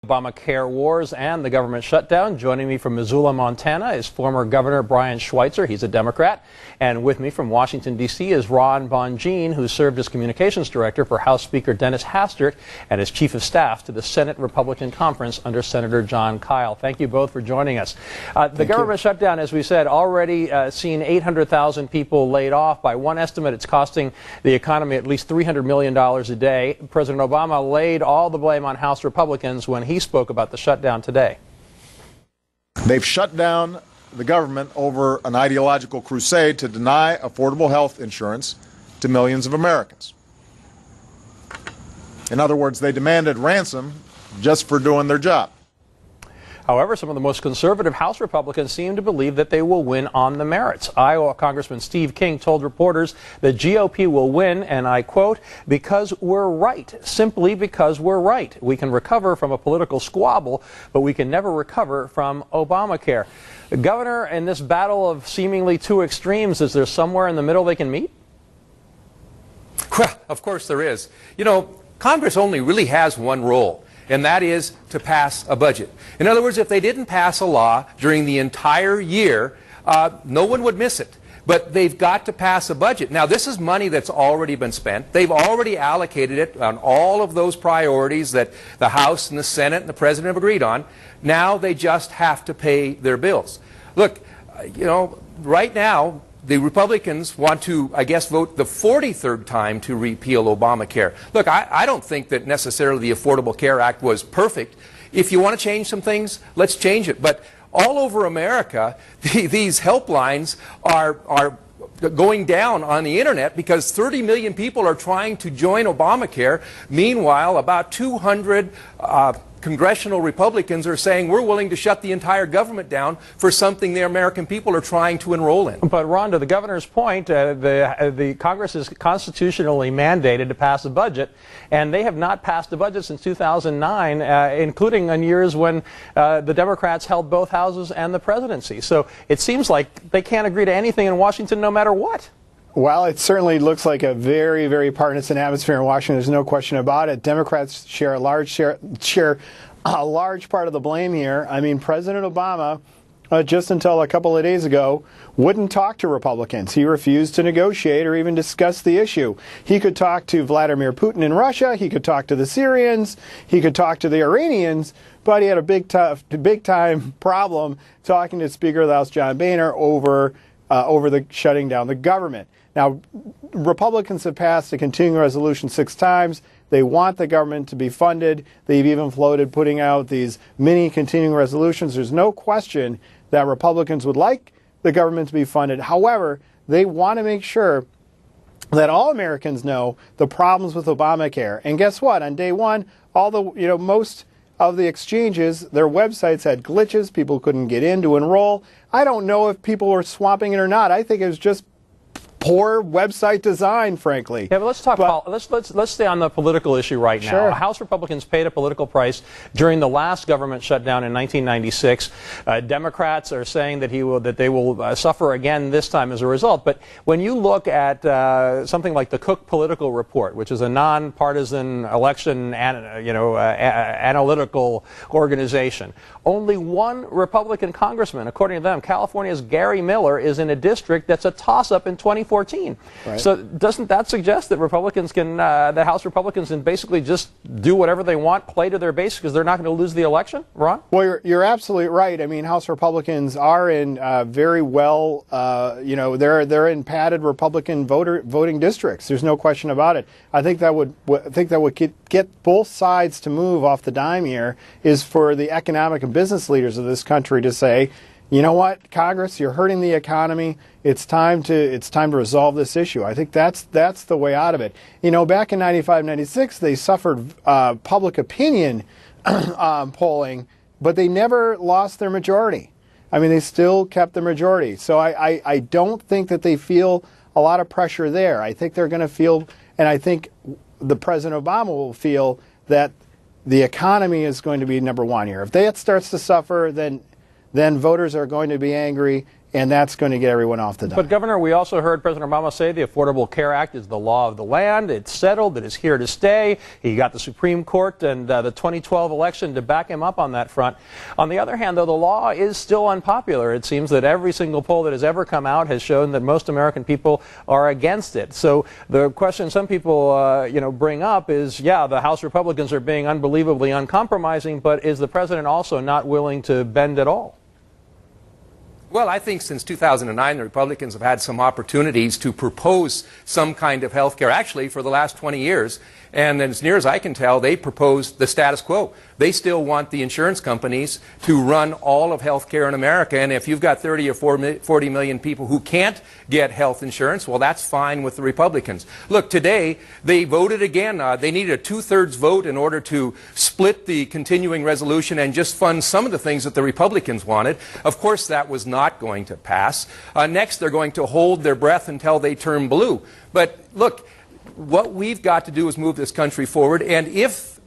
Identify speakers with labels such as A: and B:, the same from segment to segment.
A: Obamacare wars and the government shutdown. Joining me from Missoula, Montana is former Governor Brian Schweitzer. He's a Democrat. And with me from Washington, D.C. is Ron Bonjean, who served as communications director for House Speaker Dennis Hastert and as chief of staff to the Senate Republican Conference under Senator Jon Kyl. Thank you both for joining us. The government shutdown, as we said, already seen 800,000 people laid off. By one estimate, it's costing the economy at least $300 million a day. President Obama laid all the blame on House Republicans when he spoke about the shutdown today.
B: They've shut down the government over an ideological crusade to deny affordable health insurance to millions of Americans. In other words, they demanded ransom just for doing their job.
A: However, some of the most conservative House Republicans seem to believe that they will win on the merits. Iowa Congressman Steve King told reporters the GOP will win, and I quote, because we're right, simply because we're right. We can recover from a political squabble, but we can never recover from Obamacare. Governor, in this battle of seemingly two extremes, is there somewhere in the middle they can meet?
C: Well, of course there is. You know, Congress only really has one role, and that is to pass a budget. In other words, if they didn't pass a law during the entire year, no one would miss it. But they've got to pass a budget. Now, this is money that's already been spent. They've already allocated it on all of those priorities that the House and the Senate and the President have agreed on. Now they just have to pay their bills. Look, you know, right now, the Republicans want to, I guess, vote the 43rd time to repeal Obamacare. Look, I don't think that necessarily the Affordable Care Act was perfect. If you want to change some things, let's change it. But all over America, these helplines are going down on the internet because 30 million people are trying to join Obamacare. Meanwhile, about 200 congressional Republicans are saying we're willing to shut the entire government down for something the American people are trying to enroll in.
A: But Ron, to the governor's point, the Congress is constitutionally mandated to pass a budget, and they have not passed a budget since 2009, including in years when the Democrats held both houses and the presidency. So it seems like they can't agree to anything in Washington no matter what.
D: Well, it certainly looks like a very, very partisan atmosphere in Washington. There's no question about it. Democrats share a large part of the blame here. I mean, President Obama, just until a couple of days ago, wouldn't talk to Republicans. He refused to negotiate or even discuss the issue. He could talk to Vladimir Putin in Russia. He could talk to the Syrians. He could talk to the Iranians. But he had a big-time problem talking to Speaker of the House John Boehner over the shutting down the government. Now, Republicans have passed a continuing resolution 6 times. They want the government to be funded. They've even floated putting out these mini continuing resolutions. There's no question that Republicans would like the government to be funded. However, they want to make sure that all Americans know the problems with Obamacare. And guess what? On day one, most of the exchanges, their websites had glitches. People couldn't get in to enroll. I don't know if people were swapping it or not. I think it was just poor website design, frankly.
A: Yeah, but let's talk. Let's stay on the political issue right now.
D: Sure.
A: House Republicans paid a political price during the last government shutdown in 1996. Democrats are saying that they will suffer again this time as a result. But when you look at something like the Cook Political Report, which is a nonpartisan election analytical organization, only one Republican congressman, according to them, California's Gary Miller, is in a district that's a toss-up in 2014. Right. So doesn't that suggest that the House Republicans can basically just do whatever they want, play to their base, because they're not going to lose the election? Ron?
D: Well, you're absolutely right. I mean, House Republicans are in very well, they're in padded Republican voting districts. There's no question about it. I think that would get both sides to move off the dime here is for the economic and business leaders of this country to say, you know what, Congress, you're hurting the economy. It's time to resolve this issue. I think that's the way out of it. You know, back in 95, 96, they suffered public opinion polling, but they never lost their majority. I mean, they still kept the majority. So I don't think that they feel a lot of pressure there. I think they're going to feel, and I think the President Obama will feel that the economy is going to be number one here. If that starts to suffer, then voters are going to be angry, and that's going to get everyone off the dime.
A: But, Governor, we also heard President Obama say the Affordable Care Act is the law of the land. It's settled. It is here to stay. He got the Supreme Court and the 2012 election to back him up on that front. On the other hand, though, the law is still unpopular. It seems that every single poll that has ever come out has shown that most American people are against it. So the question some people, bring up is, yeah, the House Republicans are being unbelievably uncompromising, but is the president also not willing to bend at all?
C: Well, I think since 2009, the Republicans have had some opportunities to propose some kind of health care, actually, for the last 20 years. And as near as I can tell, they proposed the status quo. They still want the insurance companies to run all of health care in America. And if you've got 30 or 40 million people who can't get health insurance, well, that's fine with the Republicans. Look, today, they voted again. They needed a two-thirds vote in order to split the continuing resolution and just fund some of the things that the Republicans wanted. Of course, that was not going to pass. Next, they're going to hold their breath until they turn blue. But look, what we've got to do is move this country forward, and if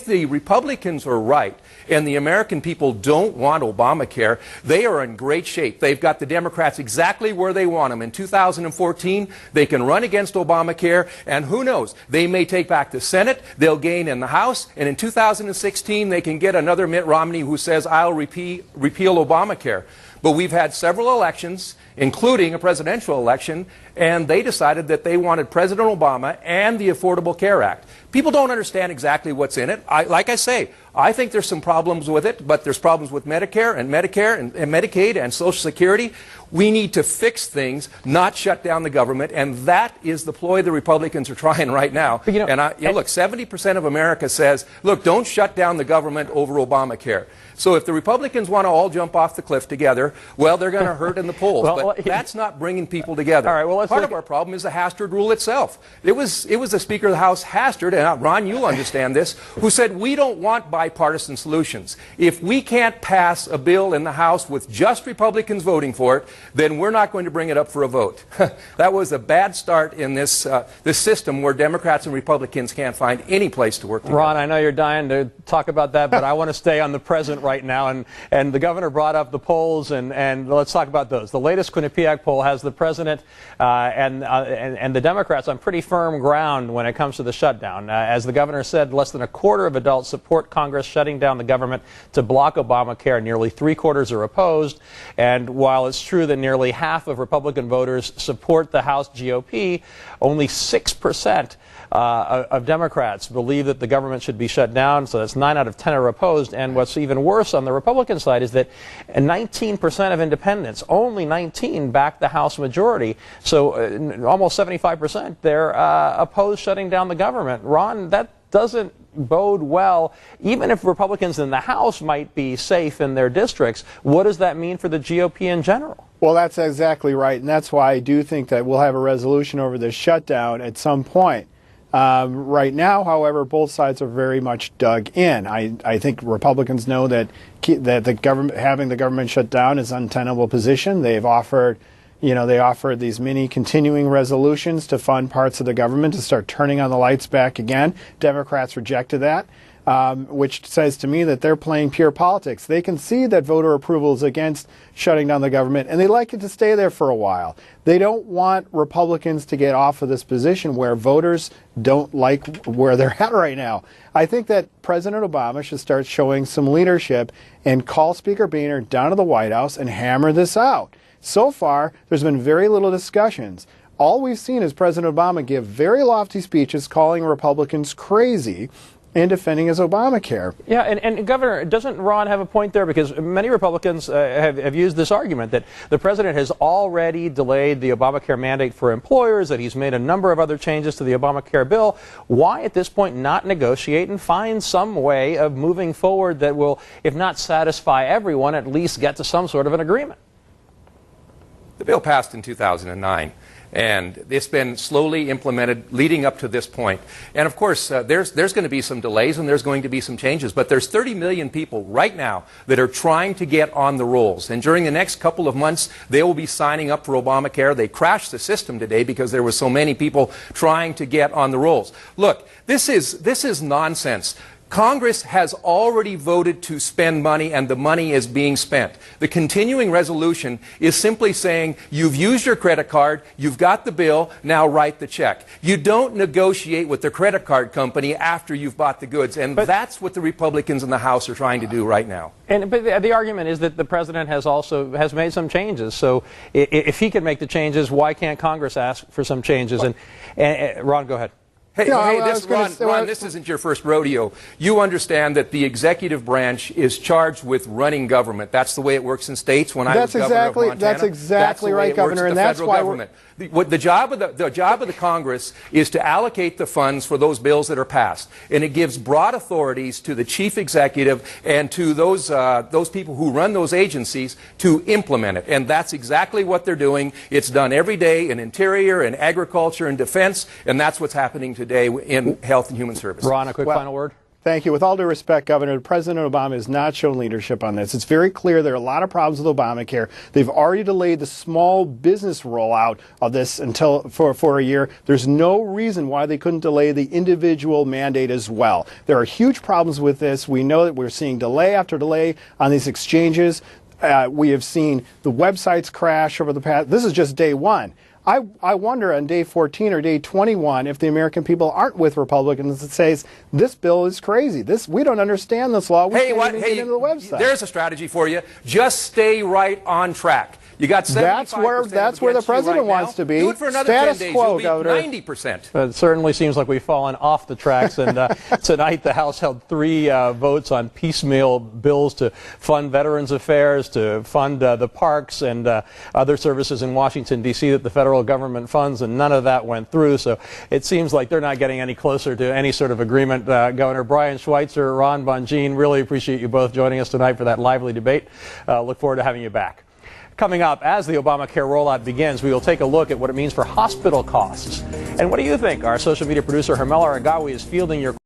C: the Republicans are right and the American people don't want Obamacare, they are in great shape. They've got the Democrats exactly where they want them. In 2014, they can run against Obamacare, and who knows, they may take back the Senate, they'll gain in the House, and in 2016, they can get another Mitt Romney who says, I'll repeal Obamacare. But we've had several elections, including a presidential election, and they decided that they wanted President Obama and the Affordable Care Act. People don't understand exactly what's in it. Like I say, I think there's some problems with it, but there's problems with Medicare and Medicaid and Social Security. We need to fix things, not shut down the government, and that is the ploy the Republicans are trying right now. But look, 70% of America says, look, don't shut down the government over Obamacare. So if the Republicans want to all jump off the cliff together, well, they're going to hurt in the polls. But that's not bringing people together.
A: All right, well,
C: part of our problem is the Hastert rule itself. It was the Speaker of the House, Hastert, and Ron, you'll understand this, who said we don't want bipartisan solutions. If we can't pass a bill in the House with just Republicans voting for it, then we're not going to bring it up for a vote. That was a bad start in this system where Democrats and Republicans can't find any place to work together.
A: Ron, I know you're dying to talk about that, but I want to stay on the present right now. And the governor brought up the polls, and let's talk about those. The latest Quinnipiac poll has the president and the Democrats on pretty firm ground when it comes to the shutdown. As the governor said, less than a quarter of adults support Congress shutting down the government to block Obamacare. Nearly three-quarters are opposed. And while it's true that nearly half of Republican voters support the House GOP, only 6% of Democrats believe that the government should be shut down, so that's 9 out of 10 are opposed. And what's even worse on the Republican side is that 19% of independents, only 19, back the House majority. So almost 75%, they're opposed shutting down the government. Ron, that doesn't bode well. Even if Republicans in the House might be safe in their districts, what does that mean for the GOP in general?
D: Well, that's exactly right, and that's why I do think that we'll have a resolution over this shutdown at some point. Right now, however, both sides are very much dug in. I think Republicans know that the government, having the government shut down, is an untenable position. They've offered, they offered these mini continuing resolutions to fund parts of the government to start turning on the lights back again. Democrats rejected that, which says to me that they're playing pure politics. They can see that voter approval is against shutting down the government, and they like it to stay there for a while. They don't want Republicans to get off of this position where voters don't like where they're at right now. I think that President Obama should start showing some leadership and call Speaker Boehner down to the White House and hammer this out. So far, there's been very little discussions. All we've seen is President Obama give very lofty speeches calling Republicans crazy and defending his Obamacare.
A: Yeah, and Governor, doesn't Ron have a point there? Because many Republicans have used this argument that the president has already delayed the Obamacare mandate for employers, that he's made a number of other changes to the Obamacare bill. Why at this point not negotiate and find some way of moving forward that will, if not satisfy everyone, at least get to some sort of an agreement?
C: The bill passed in 2009. And it's been slowly implemented leading up to this point. And of course, there's going to be some delays and there's going to be some changes. But there's 30 million people right now that are trying to get on the rolls. And during the next couple of months, they will be signing up for Obamacare. They crashed the system today because there were so many people trying to get on the rolls. Look, this is nonsense. Congress has already voted to spend money, and the money is being spent. The continuing resolution is simply saying, you've used your credit card, you've got the bill, now write the check. You don't negotiate with the credit card company after you've bought the goods, and that's what the Republicans in the House are trying to do right now.
A: But the argument is that the president has made some changes. So if he can make the changes, why can't Congress ask for some changes? And Ron, go ahead.
C: Hey, Ron, this isn't your first rodeo. You understand that the executive branch is charged with running government. That's the way it works in states. When I was governor of Montana,
D: that's exactly right, Governor, and that's why
C: government. The job of the Congress is to allocate the funds for those bills that are passed, and it gives broad authorities to the chief executive and to those people who run those agencies to implement it. And that's exactly what they're doing. It's done every day in Interior, in Agriculture, and Defense, and that's what's happening today in Health and Human Services.
A: Ron, a quick final word.
D: Thank you. With all due respect, Governor, President Obama has not shown leadership on this. It's very clear there are a lot of problems with Obamacare. They've already delayed the small business rollout of this for a year. There's no reason why they couldn't delay the individual mandate as well. There are huge problems with this. We know that we're seeing delay after delay on these exchanges. We have seen the websites crash over the past. This is just day one. I wonder on day 14 or day 21 if the American people aren't with Republicans that says this bill is crazy. We don't understand this law. We can't even get into the website.
C: There's a strategy for you. Just stay right on track. You got 75%.
D: That's where the president wants to be.
C: Do it for another
D: Status
C: 10 days.
D: quo,
C: You'll be
D: Governor.
C: 90%.
A: It certainly seems like we've fallen off the tracks, and tonight the House held 3 votes on piecemeal bills to fund Veterans Affairs, to fund the parks and other services in Washington, D.C. that the federal government funds, and none of that went through. So it seems like they're not getting any closer to any sort of agreement. Governor Brian Schweitzer, Ron Bonjean, really appreciate you both joining us tonight for that lively debate. Look forward to having you back. Coming up, as the Obamacare rollout begins, we will take a look at what it means for hospital costs. And what do you think? Our social media producer, Hermela Aragawi, is fielding your